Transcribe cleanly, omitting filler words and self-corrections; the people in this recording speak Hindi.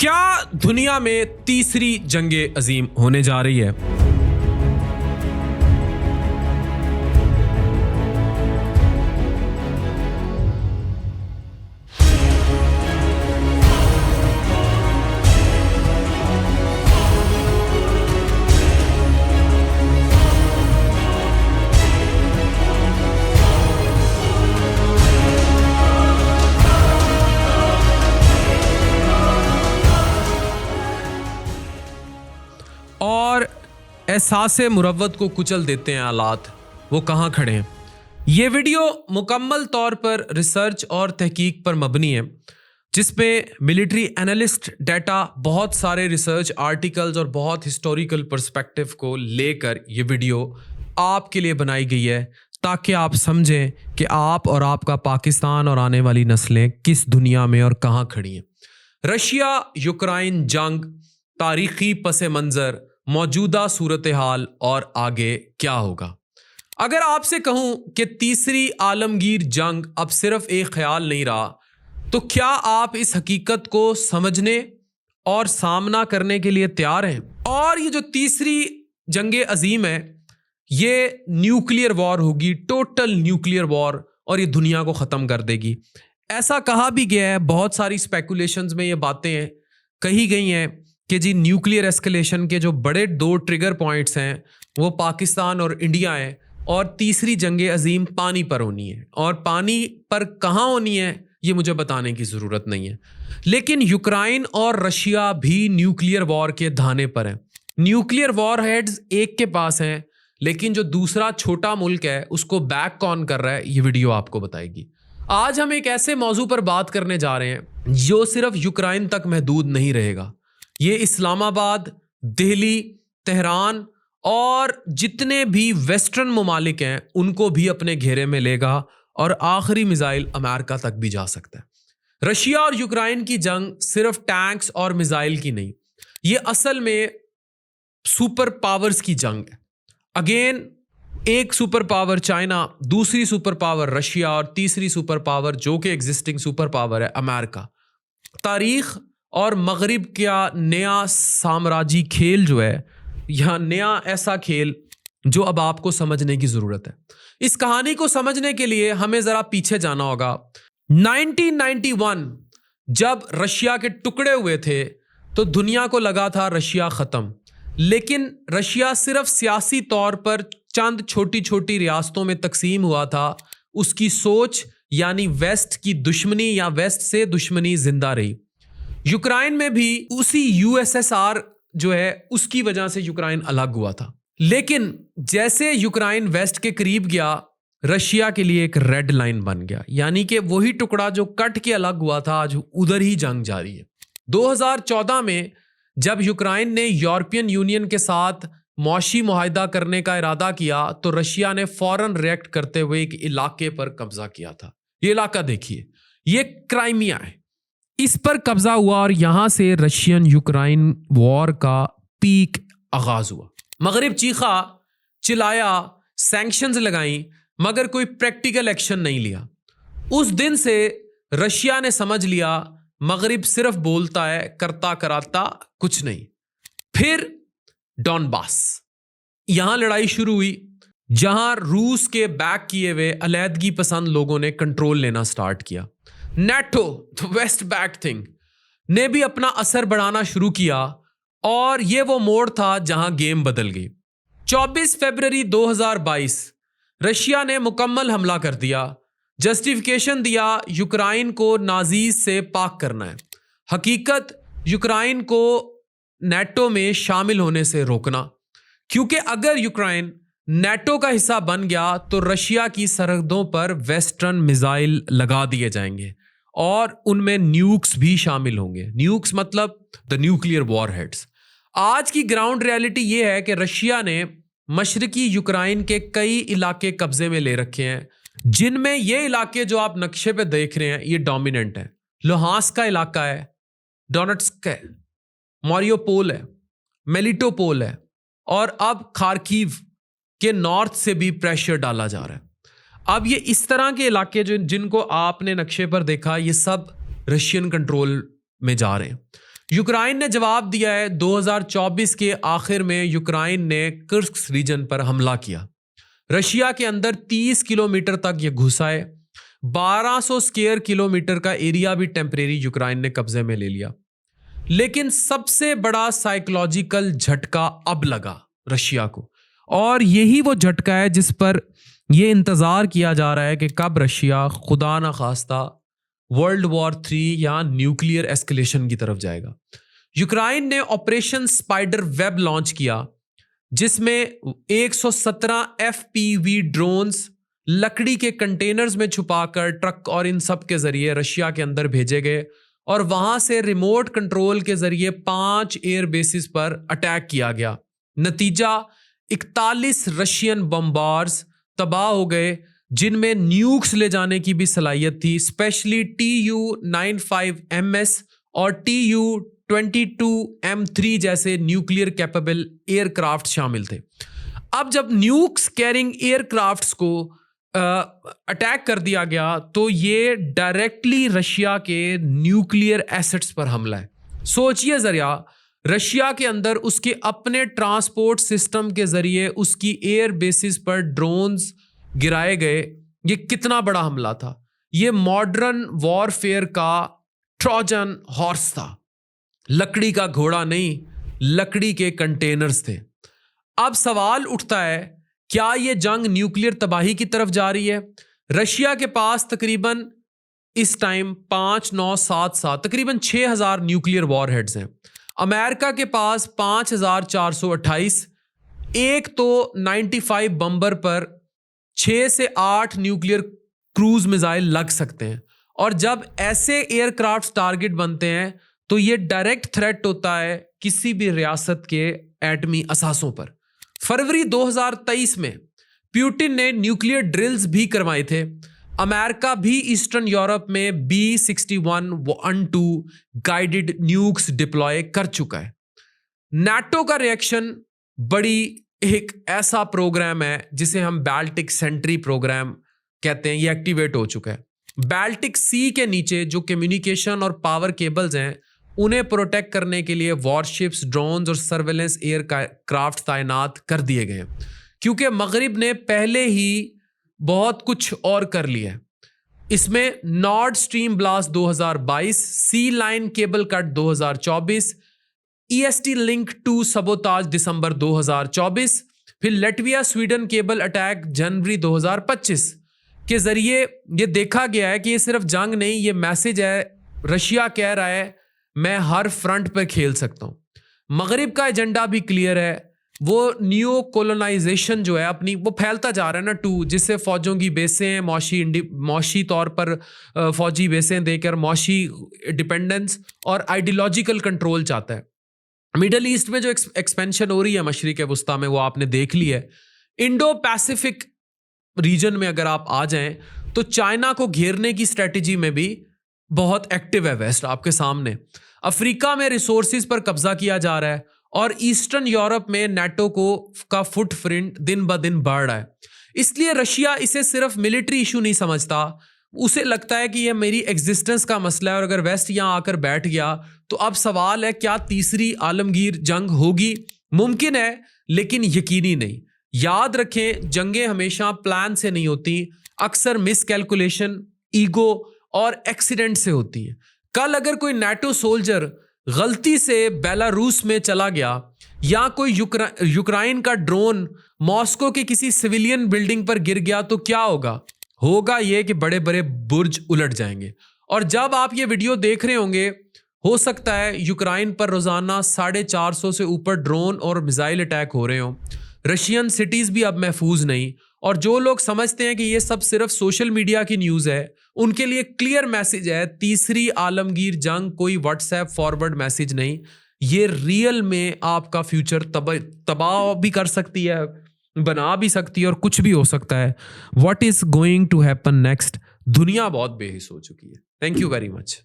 क्या दुनिया में तीसरी जंगे अजीम होने जा रही है? और एहसास मुरव्वत को कुचल देते हैं हालात, वो कहाँ खड़े हैं। ये वीडियो मुकम्मल तौर पर रिसर्च और तहकीक पर मबनी है, जिसमें मिलिट्री एनालिस्ट डाटा, बहुत सारे रिसर्च आर्टिकल्स और बहुत हिस्टोरिकल पर्सपेक्टिव को लेकर ये वीडियो आपके लिए बनाई गई है, ताकि आप समझें कि आप और आपका पाकिस्तान और आने वाली नस्लें किस दुनिया में और कहाँ खड़ी हैं। रशिया यूक्रेन जंग, तारीखी पस मंज़र, मौजूदा सूरत हाल और आगे क्या होगा। अगर आपसे कहूं कि तीसरी आलमगीर जंग अब सिर्फ एक ख्याल नहीं रहा, तो क्या आप इस हकीकत को समझने और सामना करने के लिए तैयार हैं? और ये जो तीसरी जंगे अजीम है, ये न्यूक्लियर वॉर होगी, टोटल न्यूक्लियर वॉर, और ये दुनिया को ख़त्म कर देगी। ऐसा कहा भी गया है, बहुत सारी स्पेकुलेशंस में ये बातें कही गई हैं कि जी न्यूक्लियर एस्केलेशन के जो बड़े दो ट्रिगर पॉइंट्स हैं वो पाकिस्तान और इंडिया हैं, और तीसरी जंगे अजीम पानी पर होनी है। और पानी पर कहाँ होनी है ये मुझे बताने की ज़रूरत नहीं है, लेकिन यूक्रेन और रशिया भी न्यूक्लियर वॉर के धाने पर हैं। न्यूक्लियर वॉर हेड्स एक के पास हैं, लेकिन जो दूसरा छोटा मुल्क है उसको बैक कौन कर रहा है, ये वीडियो आपको बताएगी। आज हम एक ऐसे मौजू पर बात करने जा रहे हैं जो सिर्फ यूक्रेन तक महदूद नहीं रहेगा। ये इस्लामाबाद, दिल्ली, तेहरान और जितने भी वेस्टर्न ममालिक हैं उनको भी अपने घेरे में लेगा, और आखिरी मिसाइल अमेरिका तक भी जा सकता है। रशिया और यूक्रेन की जंग सिर्फ टैंक्स और मिसाइल की नहीं, ये असल में सुपर पावर्स की जंग है। अगेन, एक सुपर पावर चाइना, दूसरी सुपर पावर रशिया, और तीसरी सुपर पावर जो कि एग्जिस्टिंग सुपर पावर है अमेरिका। तारीख और मगरिब का नया साम्राज्य खेल जो है, यह नया ऐसा खेल जो अब आपको समझने की ज़रूरत है। इस कहानी को समझने के लिए हमें ज़रा पीछे जाना होगा। 1991 जब रशिया के टुकड़े हुए थे तो दुनिया को लगा था रशिया ख़त्म, लेकिन रशिया सिर्फ सियासी तौर पर चंद छोटी छोटी रियासतों में तकसीम हुआ था। उसकी सोच यानी वेस्ट की दुश्मनी या वेस्ट से दुश्मनी जिंदा रही। यूक्रेन में भी उसी यूएसएसआर जो है उसकी वजह से यूक्रेन अलग हुआ था, लेकिन जैसे यूक्रेन वेस्ट के करीब गया, रशिया के लिए एक रेड लाइन बन गया, यानी कि वही टुकड़ा जो कट के अलग हुआ था आज उधर ही जंग जारी है। 2014 में जब यूक्रेन ने यूरोपियन यूनियन के साथ मौशी मुआहदा करने का इरादा किया, तो रशिया ने फौरन रिएक्ट करते हुए एक इलाके पर कब्जा किया था। ये इलाका देखिए, ये क्राइमिया है, इस पर कब्जा हुआ, और यहां से रशियन यूक्रेन वॉर का पीक आगाज हुआ। मगरिब चीखा, चिल्लाया, सैंक्शंस लगाई, मगर कोई प्रैक्टिकल एक्शन नहीं लिया। उस दिन से रशिया ने समझ लिया मगरिब सिर्फ बोलता है, करता कराता कुछ नहीं। फिर डॉनबास, यहां लड़ाई शुरू हुई, जहां रूस के बैक किए हुए अलैदगी पसंद लोगों ने कंट्रोल लेना स्टार्ट किया। NATO, the west back thing, ने भी अपना असर बढ़ाना शुरू किया, और ये वो मोड़ था जहां गेम बदल गई। 24 फरवरी 2022 रशिया ने मुकम्मल हमला कर दिया, जस्टिफिकेशन दिया यूक्रेन को नाजीज से पाक करना है, हकीकत यूक्रेन को नेटो में शामिल होने से रोकना, क्योंकि अगर यूक्रेन नेटो का हिस्सा बन गया तो रशिया की सरहदों पर वेस्टर्न मिसाइल लगा दिए जाएंगे, और उनमें न्यूक्स भी शामिल होंगे। न्यूक्स मतलब द न्यूक्लियर वॉर हेड्स। आज की ग्राउंड रियलिटी ये है कि रशिया ने मशरकी यूक्रेन के कई इलाके कब्जे में ले रखे हैं, जिनमें ये इलाके जो आप नक्शे पे देख रहे हैं ये डोमिनेंट है। लुहांस्क का इलाका है, डोनेट्स्क है, मारियोपोल है, मेलिटोपोल है, और अब खार्किव के नॉर्थ से भी प्रेशर डाला जा रहा है। अब ये इस तरह के इलाके जो जिनको आपने नक्शे पर देखा, ये सब रशियन कंट्रोल में जा रहे हैं। यूक्रेन ने जवाब दिया है। 2024 के आखिर में यूक्रेन ने कुर्स्क रीजन पर हमला किया। रशिया के अंदर 30 किलोमीटर तक यह घुसा है। 1200 स्क्वायर किलोमीटर का एरिया भी टेम्परेरी यूक्रेन ने कब्जे में ले लिया। लेकिन सबसे बड़ा साइकोलॉजिकल झटका अब लगा रशिया को, और यही वो झटका है जिस पर यह इंतजार किया जा रहा है कि कब रशिया खुदा ना खास्ता वर्ल्ड वॉर 3 या न्यूक्लियर एस्केलेशन की तरफ जाएगा। यूक्रेन ने ऑपरेशन स्पाइडर वेब लॉन्च किया, जिसमें 117 FPV ड्रोन्स लकड़ी के कंटेनर्स में छुपाकर ट्रक और इन सब के जरिए रशिया के अंदर भेजे गए, और वहां से रिमोट कंट्रोल के जरिए 5 एयर बेसिस पर अटैक किया गया। नतीजा 41 रशियन बम्बार्स तबाह हो गए, जिनमें न्यूक्स ले जाने की भी सलाहियत थी। स्पेशली Tu-95MS और Tu-22M3 जैसे न्यूक्लियर कैपेबल एयरक्राफ्ट शामिल थे। अब जब न्यूक्स कैरिंग एयरक्राफ्ट्स को अटैक कर दिया गया तो ये डायरेक्टली रशिया के न्यूक्लियर एसेट्स पर हमला है। सोचिए जरा, रशिया के अंदर उसके अपने ट्रांसपोर्ट सिस्टम के जरिए उसकी एयर बेसिस पर ड्रोन्स गिराए गए। ये कितना बड़ा हमला था। ये मॉडर्न वॉरफेयर का ट्रोजन हॉर्स था। लकड़ी का घोड़ा नहीं, लकड़ी के कंटेनर्स थे। अब सवाल उठता है, क्या ये जंग न्यूक्लियर तबाही की तरफ जा रही है? रशिया के पास तकरीबन इस टाइम 5,977 तकरीबन 6,000 न्यूक्लियर वॉरहेड्स हैं। अमेरिका के पास 5,428। एक तो 95 बम्बर पर 6 से 8 न्यूक्लियर क्रूज मिसाइल लग सकते हैं, और जब ऐसे एयरक्राफ्ट टारगेट बनते हैं तो ये डायरेक्ट थ्रेट होता है किसी भी रियासत के एटमी असासों पर। फरवरी 2023 में पुतिन ने न्यूक्लियर ड्रिल्स भी करवाए थे। अमेरिका भी ईस्टर्न यूरोप में B-61-12 गाइडेड न्यूक्स डिप्लॉय कर चुका है। नाटो का रिएक्शन बड़ी एक ऐसा प्रोग्राम है जिसे हम बाल्टिक सेंट्री प्रोग्राम कहते हैं, ये एक्टिवेट हो चुका है। बाल्टिक सी के नीचे जो कम्युनिकेशन और पावर केबल्स हैं उन्हें प्रोटेक्ट करने के लिए वॉरशिप्स, ड्रोन्स और सर्वेलेंस एयरक्राफ्ट तैनात कर दिए गए हैं, क्योंकि मगरिब ने पहले ही बहुत कुछ और कर लिया है। इसमें Nord Stream blast 2022, sea line cable cut 2024, EST link 2 sabotage दिसंबर 2024, फिर लटविया स्वीडन केबल अटैक जनवरी 2025 के जरिए ये देखा गया है कि ये सिर्फ जंग नहीं, ये मैसेज है। रशिया कह रहा है मैं हर फ्रंट पर खेल सकता हूं। मगरिब का एजेंडा भी क्लियर है, वो न्यू कोलोनाइजेशन जो है अपनी वो फैलता जा रहा है ना, जिससे फौजों की बेसें मौशी तौर पर फौजी बेसें देकर मौशी डिपेंडेंस और आइडियोलॉजिकल कंट्रोल चाहता है। मिडल ईस्ट में जो एक्सपेंशन हो रही है मशरिक वस्ता में, वो आपने देख ली है। इंडो पैसिफिक रीजन में अगर आप आ जाएं तो चाइना को घेरने की स्ट्रेटजी में भी बहुत एक्टिव है वेस्ट आपके सामने। अफ्रीका में रिसोर्सेज पर कब्जा किया जा रहा है, और ईस्टर्न यूरोप में नाटो का फुटप्रिंट दिन ब दिन बढ़ रहा है। इसलिए रशिया इसे सिर्फ मिलिट्री इशू नहीं समझता, उसे लगता है कि यह मेरी एग्जिस्टेंस का मसला है, और अगर वेस्ट यहां आकर बैठ गया तो अब सवाल है क्या तीसरी आलमगीर जंग होगी? मुमकिन है लेकिन यकीनी नहीं। याद रखें, जंगें हमेशा प्लान से नहीं होती, अक्सर मिसकैलकुलेशन, ईगो और एक्सीडेंट से होती है। कल अगर कोई नाटो सोल्जर गलती से बेलारूस में चला गया, या कोई यूक्रेन का ड्रोन मॉस्को के किसी सिविलियन बिल्डिंग पर गिर गया, तो क्या होगा ये कि बड़े बड़े बुर्ज उलट जाएंगे। और जब आप ये वीडियो देख रहे होंगे, हो सकता है यूक्रेन पर रोजाना 450 से ऊपर ड्रोन और मिसाइल अटैक हो रहे हों। रशियन सिटीज भी अब महफूज नहीं, और जो लोग समझते हैं कि ये सब सिर्फ सोशल मीडिया की न्यूज़ है, उनके लिए क्लियर मैसेज है, तीसरी आलमगीर जंग कोई व्हाट्सएप फॉरवर्ड मैसेज नहीं, ये रियल में आपका फ्यूचर तबाह भी कर सकती है, बना भी सकती है, और कुछ भी हो सकता है। What is going to happen next? दुनिया बहुत बेहिस हो चुकी है। Thank you very much.